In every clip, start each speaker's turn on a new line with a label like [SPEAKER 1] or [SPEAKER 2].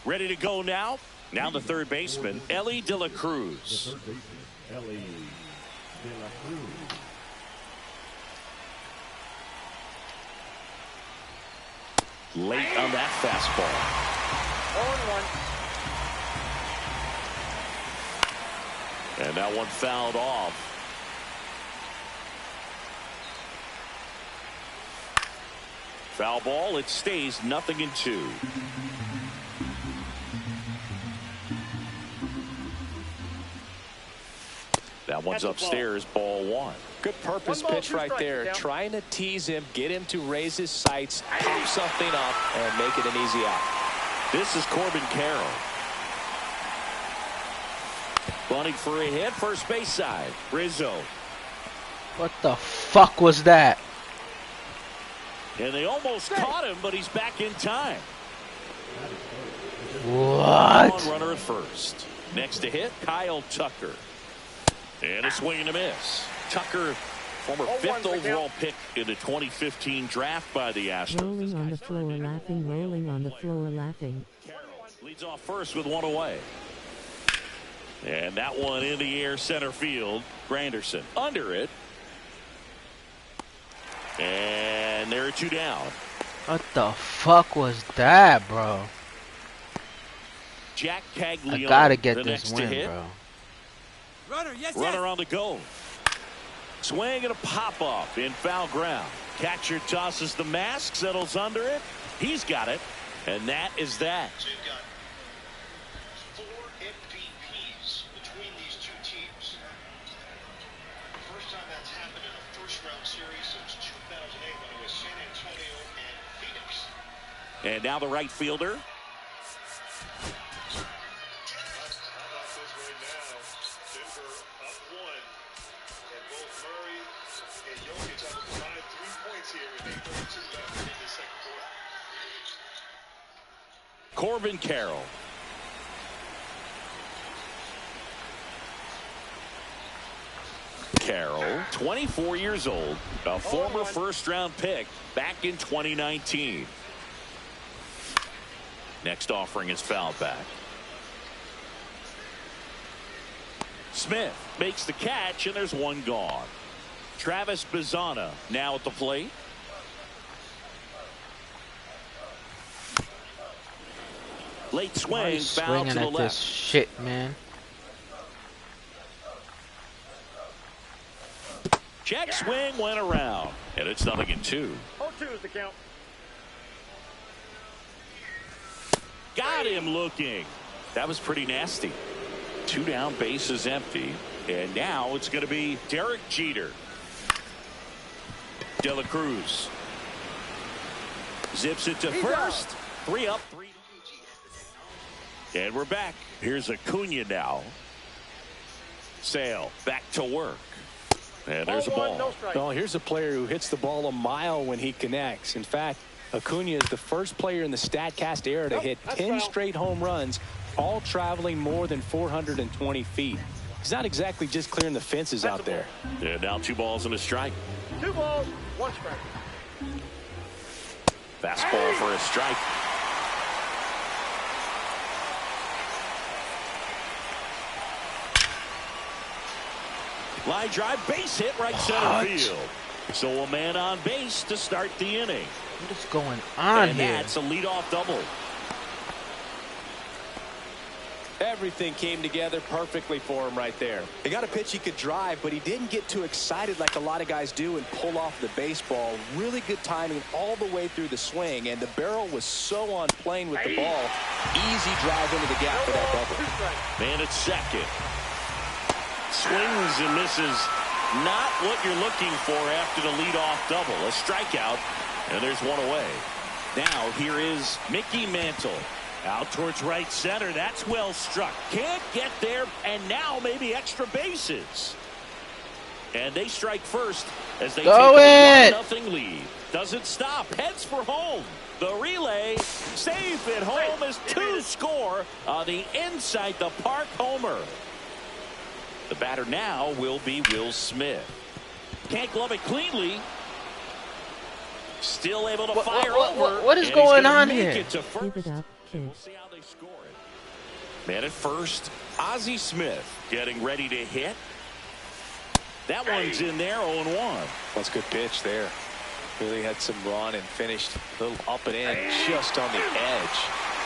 [SPEAKER 1] Ready to go now. Now the third baseman, Elly De La Cruz. Late on that fastball. 0-1. And that one fouled off. Foul ball. It stays 0-2. That one's upstairs, ball one.
[SPEAKER 2] Good purpose pitch right there. Trying to tease him, get him to raise his sights, pop something up, and make it an easy out.
[SPEAKER 1] This is Corbin Carroll. Bunting for a hit, first base side. Rizzo.
[SPEAKER 3] What the fuck was that?
[SPEAKER 1] And they almost caught him, but he's back in time.
[SPEAKER 3] What?
[SPEAKER 1] Runner at first. Next to hit, Kyle Tucker. And a swing and a miss. Tucker, former 5th overall pick in the 2015 draft by the Astros.
[SPEAKER 4] Rolling on the floor laughing, rolling on the floor laughing.
[SPEAKER 1] Carroll leads off first with one away. And that one in the air center field. Granderson under it. And there are two down.
[SPEAKER 3] What the fuck was that, bro?
[SPEAKER 1] Jack Caglione.
[SPEAKER 3] I gotta get this win, bro.
[SPEAKER 1] Runner on the go. Swing and a pop-off in foul ground. Catcher tosses the mask, settles under it. He's got it, and that is that.
[SPEAKER 5] So you've got 4 MVPs between these two teams. First time that's happened in a first-round series since 2008 when it was San Antonio and Phoenix.
[SPEAKER 1] And now the right fielder. Corbin Carroll. Carroll, 24 years old, a former first-round pick back in 2019. Next offering is fouled back. Smith makes the catch, and there's one gone. Travis Bazzana now at the plate. Late swing, foul to the left.
[SPEAKER 3] This shit, man.
[SPEAKER 1] Check swing went around, and it's 0-2.
[SPEAKER 6] 0-2 is the count.
[SPEAKER 1] Got him looking. That was pretty nasty. 2 down, bases empty, and now it's going to be Derek Jeter. De La Cruz zips it to first. 3 up, 3. And we're back. Here's Acuna now. Sale back to work. And there's a ball.
[SPEAKER 2] Well, here's a player who hits the ball a mile when he connects. In fact, Acuna is the first player in the StatCast era to hit 10 straight home runs, all traveling more than 420 feet. He's not exactly just clearing the fences out there.
[SPEAKER 1] And now 2 balls and a strike.
[SPEAKER 6] 2 balls, 1 strike.
[SPEAKER 1] Fastball for a strike. Line drive, base hit, right center field. So a man on base to start the inning.
[SPEAKER 3] What is going on
[SPEAKER 1] and
[SPEAKER 3] here?
[SPEAKER 1] That's a leadoff double.
[SPEAKER 2] Everything came together perfectly for him right there. He got a pitch he could drive, but he didn't get too excited like a lot of guys do and pull off the baseball. Really good timing all the way through the swing, and the barrel was so on plane with the ball. Easy drive into the gap for that double.
[SPEAKER 1] Man at second. Swings and misses. Not what you're looking for after the leadoff double. A strikeout, and there's one away. Now here is Mickey Mantle. Out towards right center. That's well struck. Can't get there, and now maybe extra bases. And they strike first as they take a 1-0 lead. Doesn't stop. Heads for home. The relay safe at home as 2 score on the inside the park homer. The batter now will be Will Smith. Can't glove it cleanly. Still able to fire over.
[SPEAKER 3] What is going on here?
[SPEAKER 4] Give it up, kid.
[SPEAKER 1] We'll see how they score it. Man at first, Ozzie Smith getting ready to hit. That one's in there, 0-1.
[SPEAKER 2] That's a good pitch there. Really had some run and finished a little up and in, just on the edge.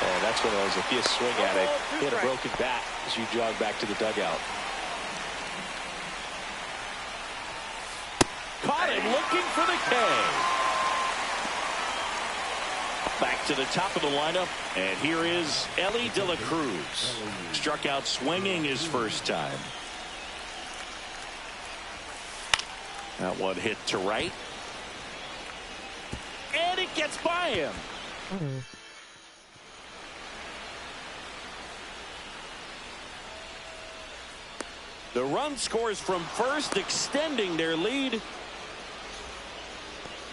[SPEAKER 2] And that's one of those, if you swing at it, hit a broken bat as you jog back to the dugout.
[SPEAKER 1] Caught him looking for the K. Back to the top of the lineup, and here is Ellie De La Cruz. Struck out swinging his first time. That one hit to right. And it gets by him. The run scores from first, extending their lead.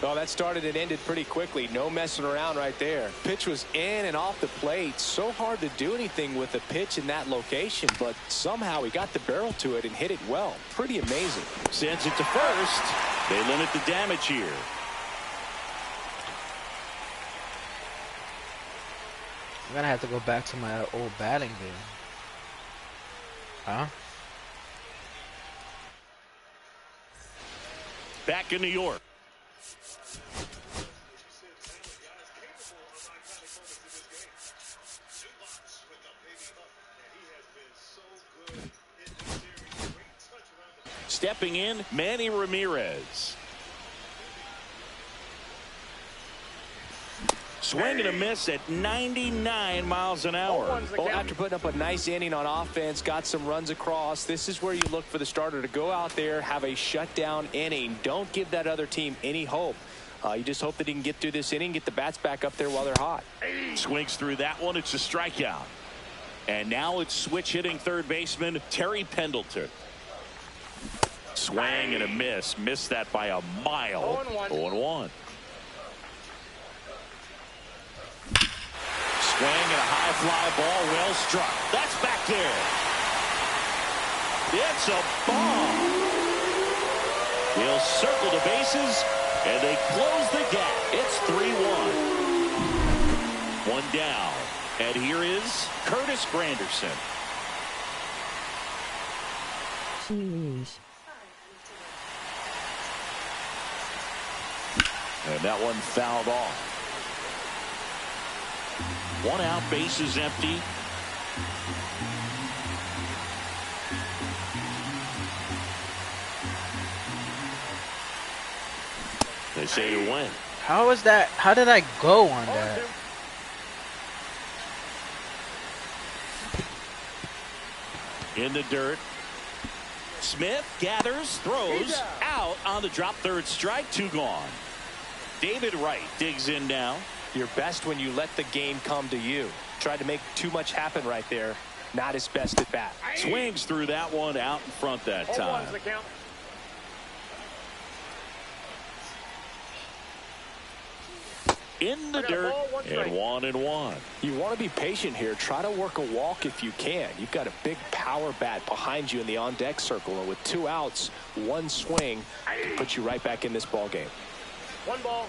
[SPEAKER 2] Well, that started and ended pretty quickly. No messing around right there. Pitch was in and off the plate. So hard to do anything with a pitch in that location, but somehow he got the barrel to it and hit it well. Pretty amazing.
[SPEAKER 1] Sends it to first. They limit the damage here.
[SPEAKER 3] I'm gonna have to go back to my old batting game. Huh?
[SPEAKER 1] Back in New York. Stepping in, Manny Ramirez. Swing and a miss at 99 miles an hour.
[SPEAKER 2] Well, after putting up a nice inning on offense, got some runs across, this is where you look for the starter to go out there, have a shutdown inning. Don't give that other team any hope. You just hope that he can get through this inning, get the bats back up there while they're hot.
[SPEAKER 1] Swings through that one. It's a strikeout. And now it's switch hitting third baseman Terry Pendleton. Swing and a miss. Missed that by a mile. 0-1. Swing and a high fly ball, well struck. That's back there. It's a bomb. He'll circle the bases, and they close the gap. It's 3-1. One down, And here is Curtis Granderson.
[SPEAKER 4] Sheesh.
[SPEAKER 1] And that one fouled off. 1 out, bases empty. They say to win.
[SPEAKER 3] How was that? How did I go on that?
[SPEAKER 1] In the dirt. Smith gathers, throws, out on the drop, third strike, 2 gone. David Wright digs in now.
[SPEAKER 2] You're best when you let the game come to you. Tried to make too much happen right there. Not his best at bat.
[SPEAKER 1] Swings through that one out in front that time.
[SPEAKER 6] The count.
[SPEAKER 1] In the dirt, and 1-1.
[SPEAKER 2] You want to be patient here. Try to work a walk if you can. You've got a big power bat behind you in the on-deck circle, and with 2 outs, 1 swing can put you right back in this ball game.
[SPEAKER 6] 1 ball,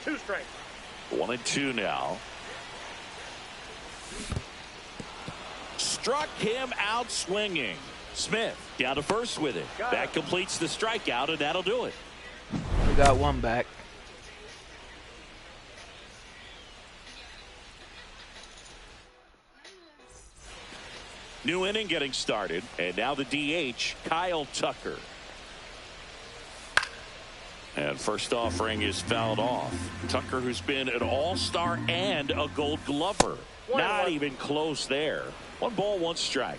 [SPEAKER 6] 2 strikes.
[SPEAKER 1] 1-2 now. Struck him out swinging. Smith down to first with it. That completes the strikeout, and that'll do it.
[SPEAKER 3] We got 1 back.
[SPEAKER 1] New inning getting started, and now the DH, Kyle Tucker. And first offering is fouled off. Tucker, who's been an all-star and a Gold Glover. Not even close there. 1 ball, 1 strike.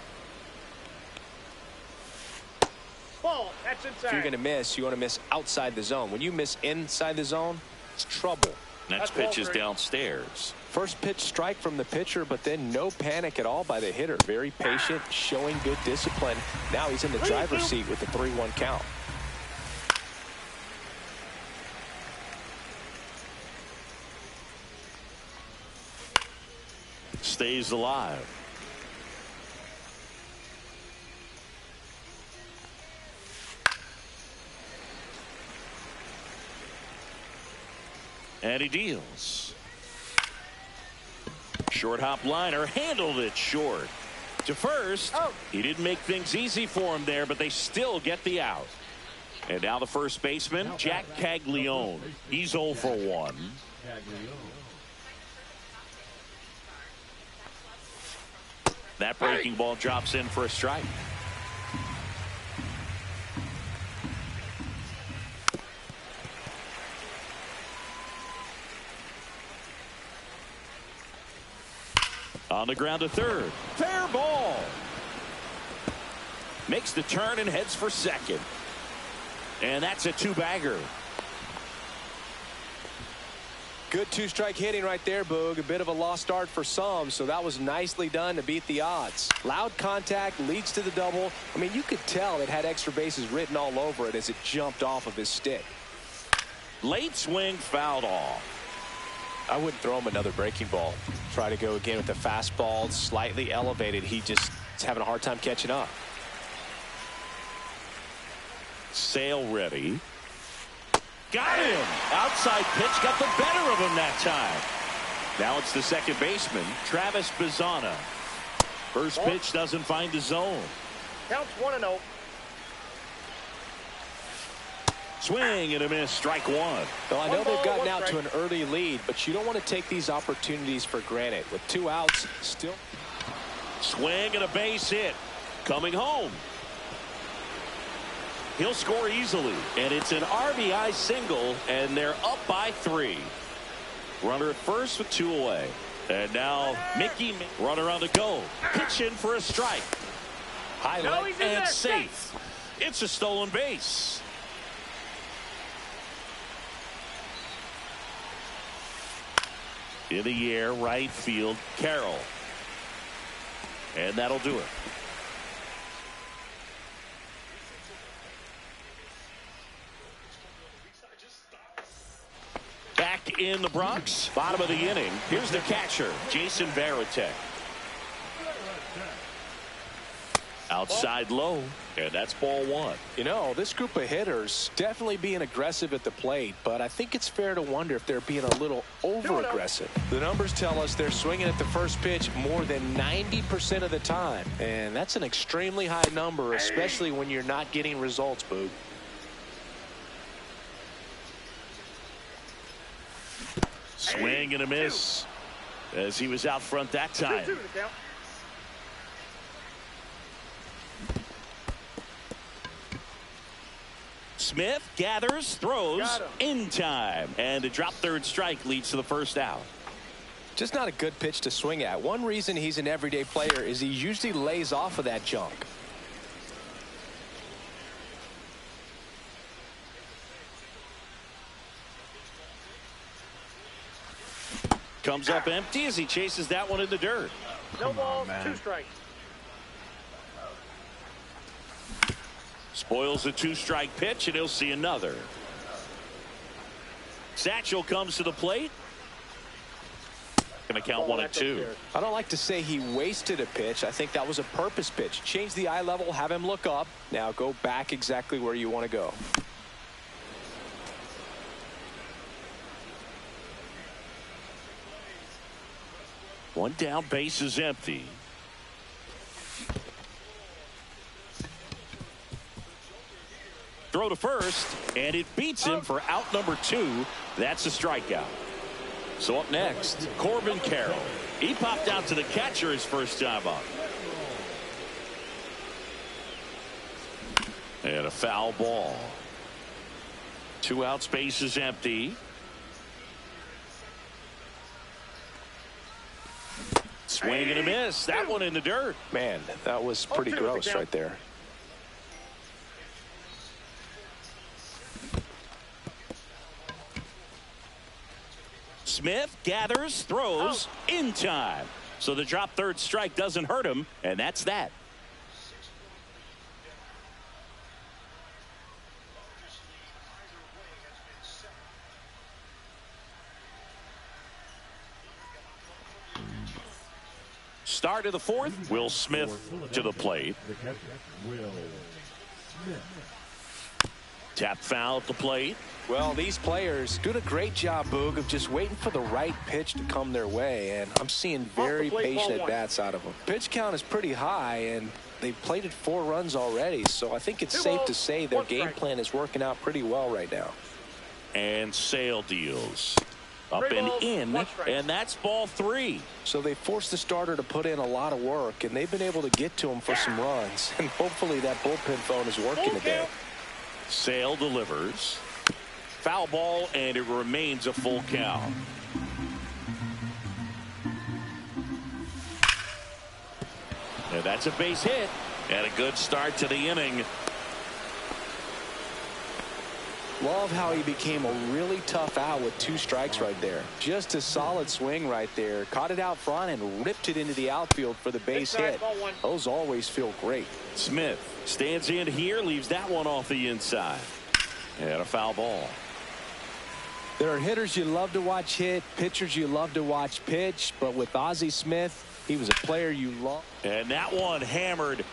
[SPEAKER 6] Ball, that's inside.
[SPEAKER 2] If you're going to miss, you want to miss outside the zone. When you miss inside the zone, it's trouble.
[SPEAKER 1] Next pitch is downstairs.
[SPEAKER 2] First pitch strike from the pitcher, but then no panic at all by the hitter. Very patient, showing good discipline. Now he's in the driver's seat with the 3-1 count.
[SPEAKER 1] Stays alive. And he deals. Short hop liner, handled it short. To first, he didn't make things easy for him there, but they still get the out. And now the first baseman, Jack Caglione. He's 0 for 1. That breaking ball drops in for a strike. On the ground to third. Fair ball. Makes the turn and heads for second. And that's a 2-bagger.
[SPEAKER 2] Good 2-strike hitting right there, Boog. A bit of a lost start for some, so that was nicely done to beat the odds. Loud contact leads to the double. I mean, you could tell it had extra bases written all over it as it jumped off of his stick.
[SPEAKER 1] Late swing fouled off.
[SPEAKER 2] I wouldn't throw him another breaking ball. Try to go again with the fastball, slightly elevated. He just is having a hard time catching up.
[SPEAKER 1] Sale ready. Got him. Outside pitch got the better of him that time. Now it's the second baseman, Travis Bazzana. First pitch doesn't find the zone.
[SPEAKER 6] Counts 1-0.
[SPEAKER 1] Swing and a miss, strike 1.
[SPEAKER 2] Well, I know they've gotten out to an early lead, but you don't want to take these opportunities for granted. With 2 outs, still.
[SPEAKER 1] Swing and a base hit. Coming home. He'll score easily, and it's an RBI single, and they're up by 3. Runner at first with 2 away. And now Mickey, runner on the go. Pitch in for a strike. Highlight and safe. It's a stolen base. In the air, right field, Carroll. And that'll do it. Back in the Bronx, bottom of the inning. Here's the catcher, Jason Varitek. Outside low, and that's ball one.
[SPEAKER 2] You know, this group of hitters definitely being aggressive at the plate, but I think it's fair to wonder if they're being a little over-aggressive. The numbers tell us they're swinging at the first pitch more than 90% of the time, and that's an extremely high number, especially when you're not getting results, Boog.
[SPEAKER 1] Swing and a miss as he was out front that time.
[SPEAKER 6] 2-2 the count.
[SPEAKER 1] Smith gathers, throws
[SPEAKER 6] Got him.
[SPEAKER 1] in time, and a drop third strike leads to the first out.
[SPEAKER 2] Just not a good pitch to swing at. One reason he's an everyday player is he usually lays off of that junk.
[SPEAKER 1] Comes up empty as he chases that one in the dirt.
[SPEAKER 6] No balls,
[SPEAKER 3] man.
[SPEAKER 6] 2 strikes.
[SPEAKER 1] Spoils a 2-strike pitch, and he'll see another. Satchel comes to the plate. Gonna count 1-2.
[SPEAKER 2] I don't like to say he wasted a pitch. I think that was a purpose pitch. Change the eye level, have him look up. Now go back exactly where you want to go.
[SPEAKER 1] One down, base is empty. Throw to first, and it beats him for out number 2. That's a strikeout. So up next, Corbin Carroll. He popped out to the catcher his first time up. And a foul ball. 2 outs, base is empty. Swing and a miss. That one in the dirt.
[SPEAKER 2] Man, that was pretty gross right there.
[SPEAKER 1] Smith gathers, throws in time. So the drop third strike doesn't hurt him, and that's that. Start of the 4th. Will Smith to the plate. Tap foul at the plate.
[SPEAKER 2] Well, these players doing a great job, Boog, of just waiting for the right pitch to come their way, and I'm seeing very patient at-bats out of them. Pitch count is pretty high, and they've plated 4 runs already, so I think it's safe to say their game plan is working out pretty well right now.
[SPEAKER 1] And Sale deals. Up and in, and that's ball 3.
[SPEAKER 2] So they forced the starter to put in a lot of work, and they've been able to get to him for some runs, and hopefully that bullpen phone is working today.
[SPEAKER 1] Sale delivers. Foul ball, and it remains a full count. And that's a base hit, and a good start to the inning.
[SPEAKER 2] Love how he became a really tough out with 2 strikes right there. Just a solid swing right there. Caught it out front and ripped it into the outfield for the base hit. Those always feel great.
[SPEAKER 1] Smith stands in here, leaves that one off the inside. And a foul ball.
[SPEAKER 2] There are hitters you love to watch hit, pitchers you love to watch pitch, but with Ozzie Smith, he was a player you love.
[SPEAKER 1] And that one hammered.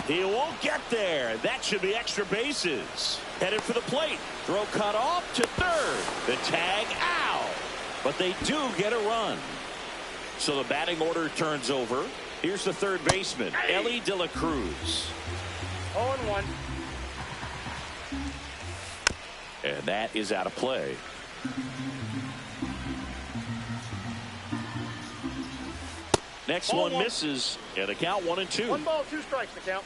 [SPEAKER 1] He won't get there. That should be extra bases. Headed for the plate. Throw cut off to third. The tag out. But they do get a run. So the batting order turns over. Here's the third baseman, Ellie De La Cruz.
[SPEAKER 6] 0-1.
[SPEAKER 1] And that is out of play. Next one misses, and a count 1-2.
[SPEAKER 6] 1 ball, 2 strikes the count.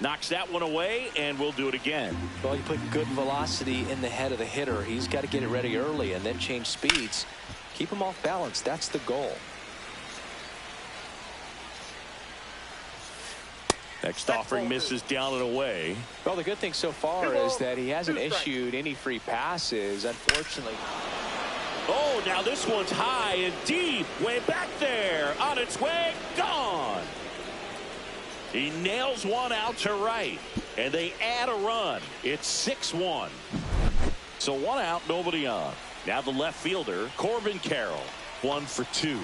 [SPEAKER 1] Knocks that one away, and we'll do it again.
[SPEAKER 2] Well, you put good velocity in the head of the hitter. He's got to get it ready early and then change speeds. Keep him off balance. That's the goal.
[SPEAKER 1] Next offering misses down and away.
[SPEAKER 2] Well, the good thing so far is that he hasn't issued any free passes, unfortunately.
[SPEAKER 1] Oh, now this one's high and deep. Way back there. On its way. Gone. He nails one out to right. And they add a run. It's 6-1. So 1 out, nobody on. Now the left fielder, Corbin Carroll. 1 for 2.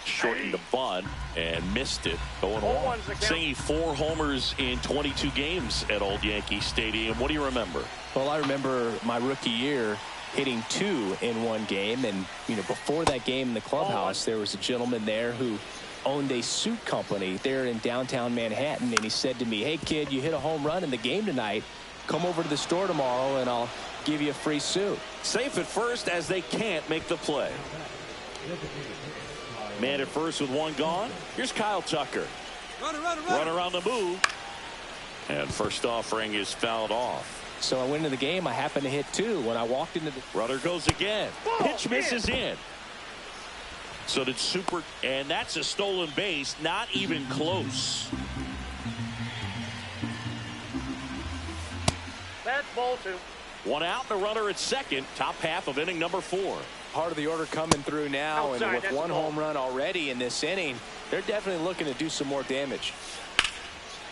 [SPEAKER 1] Shortened the bunt and missed it. 0-1. Saying 4 homers in 22 games at Old Yankee Stadium. What do you remember?
[SPEAKER 2] Well, I remember my rookie year hitting 2 in one game. And, before that game in the clubhouse, there was a gentleman there who owned a suit company there in downtown Manhattan. And he said to me, "Hey, kid, you hit a home run in the game tonight. Come over to the store tomorrow and I'll give you a free suit."
[SPEAKER 1] Safe at first as they can't make the play. Man at first with 1 gone. Here's Kyle Tucker. Runner on the move. And first offering is fouled off.
[SPEAKER 2] So I went into the game. I happened to hit 2 when I walked into the...
[SPEAKER 1] Runner goes again. Pitch misses in. So did Super. And that's a stolen base. Not even close.
[SPEAKER 6] That's ball 2.
[SPEAKER 1] 1 out and a runner at second. Top half of inning number 4.
[SPEAKER 2] Part of the order coming through now,
[SPEAKER 6] Outside,
[SPEAKER 2] and with 1 home run already in this inning, they're definitely looking to do some more damage.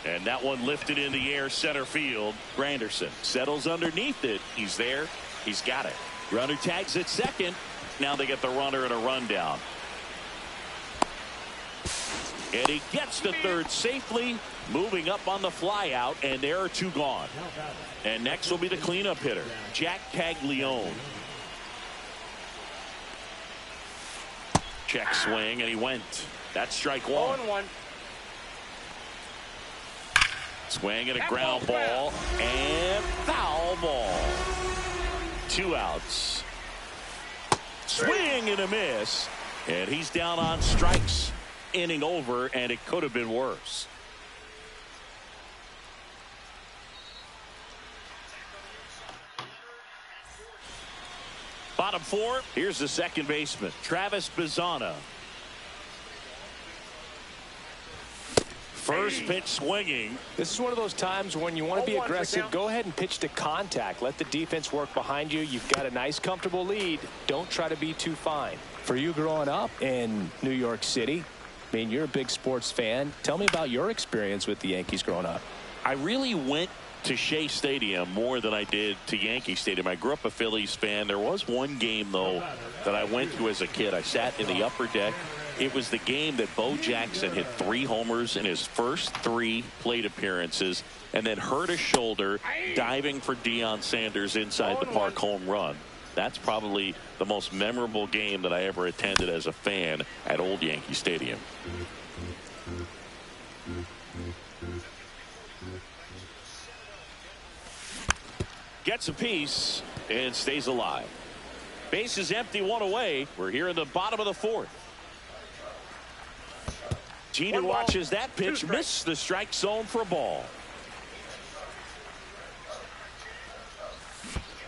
[SPEAKER 1] And that one lifted in the air center field. Granderson settles underneath it. He's there. He's got it. Runner tags at second. Now they get the runner and a rundown. And he gets to third safely, moving up on the fly out, and there are 2 gone. And next will be the cleanup hitter, Jack Caglione. Check swing, and he went. That's strike 1.
[SPEAKER 6] 0-1.
[SPEAKER 1] Swing and a ground ball, and foul ball. 2 outs. Swing and a miss, and he's down on strikes. Inning over, and it could have been worse. Bottom 4, here's the second baseman, Travis Bazzana. First pitch swinging.
[SPEAKER 2] This is one of those times when you want to be
[SPEAKER 6] 0-1
[SPEAKER 2] aggressive. Go ahead and pitch to contact. Let the defense work behind you. You've got a nice, comfortable lead. Don't try to be too fine. For you growing up in New York City, I mean, you're a big sports fan. Tell me about your experience with the Yankees growing up.
[SPEAKER 1] I really went to Shea Stadium more than I did to Yankee Stadium. I grew up a Phillies fan. There was one game, though, that I went to as a kid. I sat in the upper deck. It was the game that Bo Jackson hit 3 homers in his first 3 plate appearances and then hurt his shoulder diving for Deion Sanders inside the park home run. That's probably the most memorable game that I ever attended as a fan at Old Yankee Stadium. Gets a piece and stays alive. Base is empty, 1 away. We're here in the bottom of the 4th. Jeter watches that pitch, miss the strike zone for a ball.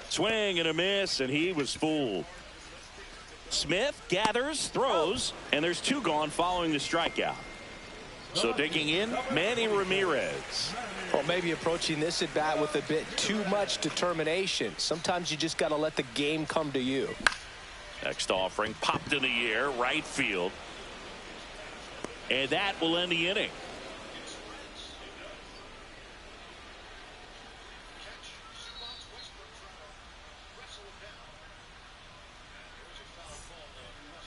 [SPEAKER 1] Swing and a miss, and he was fooled. Smith gathers, throws, and there's 2 gone following the strikeout. So digging in, Manny Ramirez.
[SPEAKER 2] Well, maybe approaching this at bat with a bit too much determination. Sometimes you just got to let the game come to you.
[SPEAKER 1] Next offering popped in the air, right field. And that will end the inning.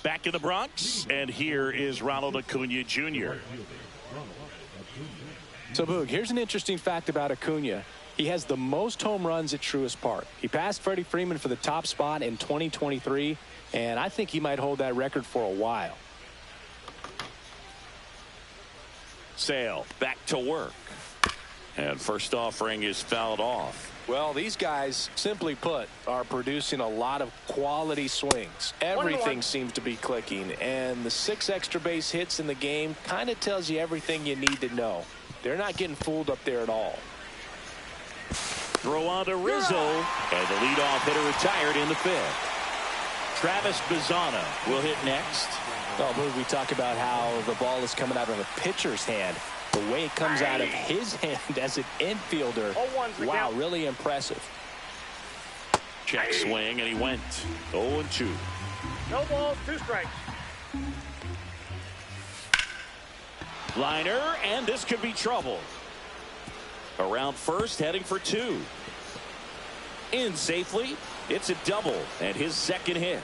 [SPEAKER 1] Back in the Bronx, and here is Ronald Acuna Jr.
[SPEAKER 2] So, Boog, here's an interesting fact about Acuna. He has the most home runs at Truist Park. He passed Freddie Freeman for the top spot in 2023, and I think he might hold that record for a while.
[SPEAKER 1] Sale back to work. And first offering is fouled off.
[SPEAKER 2] Well, these guys, simply put, are producing a lot of quality swings. Everything seems to be clicking, and the 6 extra base hits in the game kind of tells you everything you need to know. They're not getting fooled up there at all.
[SPEAKER 1] Throw on to Rizzo, and the leadoff hitter retired in the 5th. Travis Bazzana will hit next.
[SPEAKER 2] Well, Boog, we talk about how the ball is coming out of a pitcher's hand. The way it comes out of his hand as an infielder, wow, really impressive.
[SPEAKER 1] Check swing, and he went 0-2.
[SPEAKER 6] No balls, 2 strikes.
[SPEAKER 1] Liner, and this could be trouble. Around first, heading for 2. In safely. It's a double and his second hit.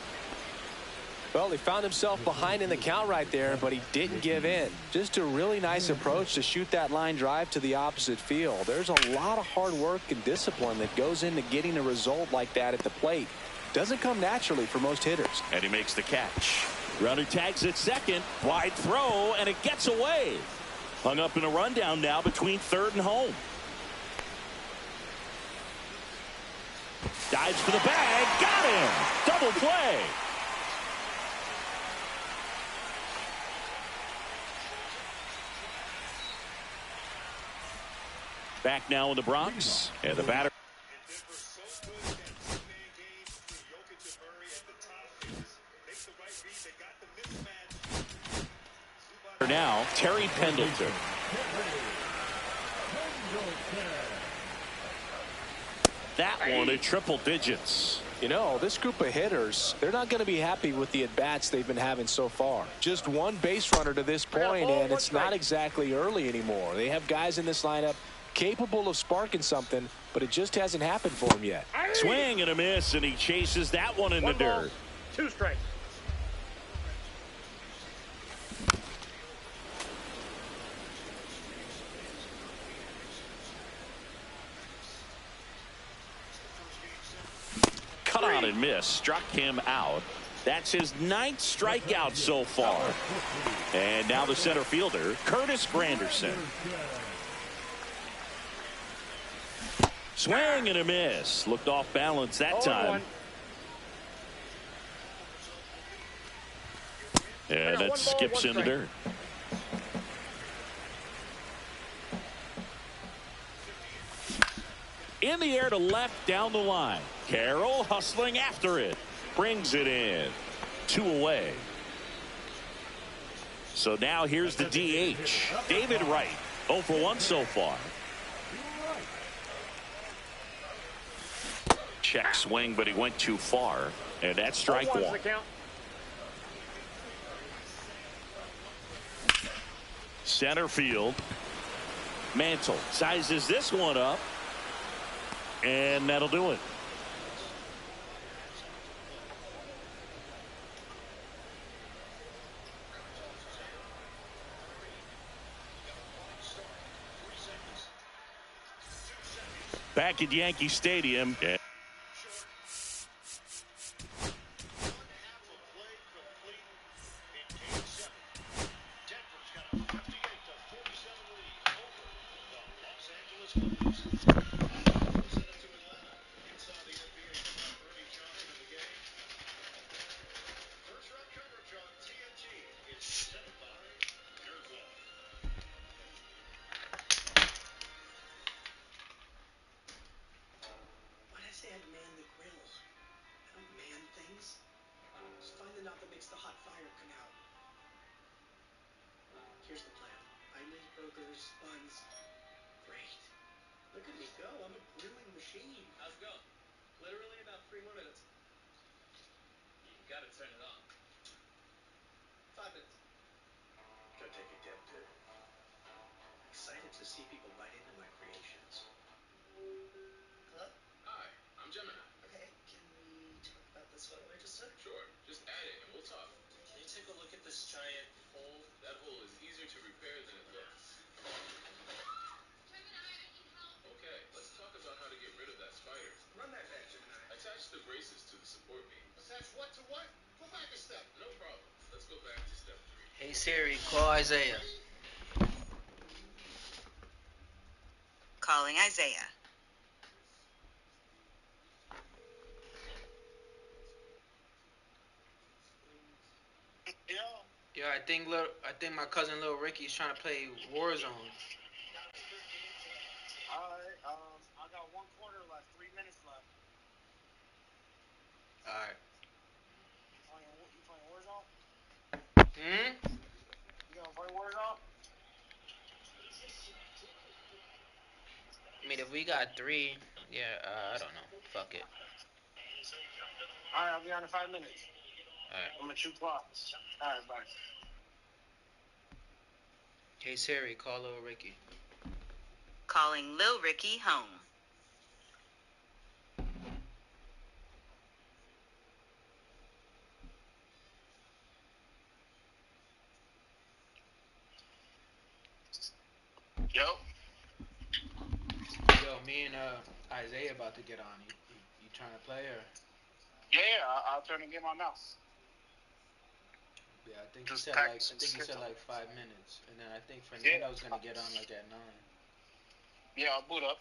[SPEAKER 2] Well, he found himself behind in the count right there, but he didn't give in. Just a really nice approach to shoot that line drive to the opposite field. There's a lot of hard work and discipline that goes into getting a result like that at the plate. Doesn't come naturally for most hitters.
[SPEAKER 1] And he makes the catch. Runner tags at second. Wide throw, and it gets away. Hung up in a rundown now between third and home. Dives for the bag. Got him. Double play. Back now in the Bronx. And the batter. Now, Terry Pendleton. That one at triple digits.
[SPEAKER 2] You know, this group of hitters, they're not going to be happy with the at-bats they've been having so far. Just one base runner to this point, and it's not exactly early anymore. They have guys in this lineup capable of sparking something, but it just hasn't happened for him yet.
[SPEAKER 1] Swing and a miss, and he chases that one in the dirt.
[SPEAKER 6] 2 strikes.
[SPEAKER 1] Cut on and miss. Struck him out. That's his 9th strikeout so far. And now the center fielder, Curtis Granderson. Swing and a miss. Looked off balance that time. And that skips in the dirt. In the air to left down the line. Carroll hustling after it. Brings it in. 2 away. So now here's the DH. David Wright. 0 for 1 so far. Check swing, but he went too far. And that's strike 1. Center field. Mantle sizes this one up. And that'll do it. Back at Yankee Stadium. Yeah.
[SPEAKER 7] Here's the plan. I make burgers, buns. Great. Look at me go. I'm a grilling machine. How's it going? Literally about 3 more minutes. You gotta turn it on. 5 minutes. Gotta take a dip, too. Excited to see people bite into my creations. Hello? Hi, I'm Gemini. Okay, can we talk about this photo I just took? Sure. Just add it and we'll talk. Can you take a look at this giant hole? That hole is easier to repair than it looks. Gemini, I can help. Okay, let's talk about how to get rid of that spider. Run that back, Gemini. Attach the braces to the support beams. Attach what to what? Go back a step. No problem. Let's go back to step 3.
[SPEAKER 3] Hey Siri, call Isaiah.
[SPEAKER 8] Calling Isaiah.
[SPEAKER 3] Yo, I think my cousin Lil Ricky's trying to play Warzone.
[SPEAKER 6] Alright, I got 1 quarter left, 3 minutes left.
[SPEAKER 3] Alright.
[SPEAKER 6] You playing Warzone?
[SPEAKER 3] Hmm?
[SPEAKER 6] You gonna play Warzone?
[SPEAKER 3] I mean, if we got 3, yeah, I don't know. Fuck it.
[SPEAKER 6] Alright, I'll be on in 5 minutes.
[SPEAKER 3] Alright.
[SPEAKER 6] I'm at 2 o'clock. Alright, bye.
[SPEAKER 3] Hey Siri, call Lil Ricky.
[SPEAKER 8] Calling Lil Ricky home.
[SPEAKER 6] Yep.
[SPEAKER 3] Yo, me and Isaiah about to get on. You trying to play or?
[SPEAKER 6] Yeah, I'll turn the game on now.
[SPEAKER 3] Yeah, I think
[SPEAKER 6] Just
[SPEAKER 3] he said like 5 minutes, and then I think Fernando's gonna get on like at 9.
[SPEAKER 6] Yeah, I'll boot up.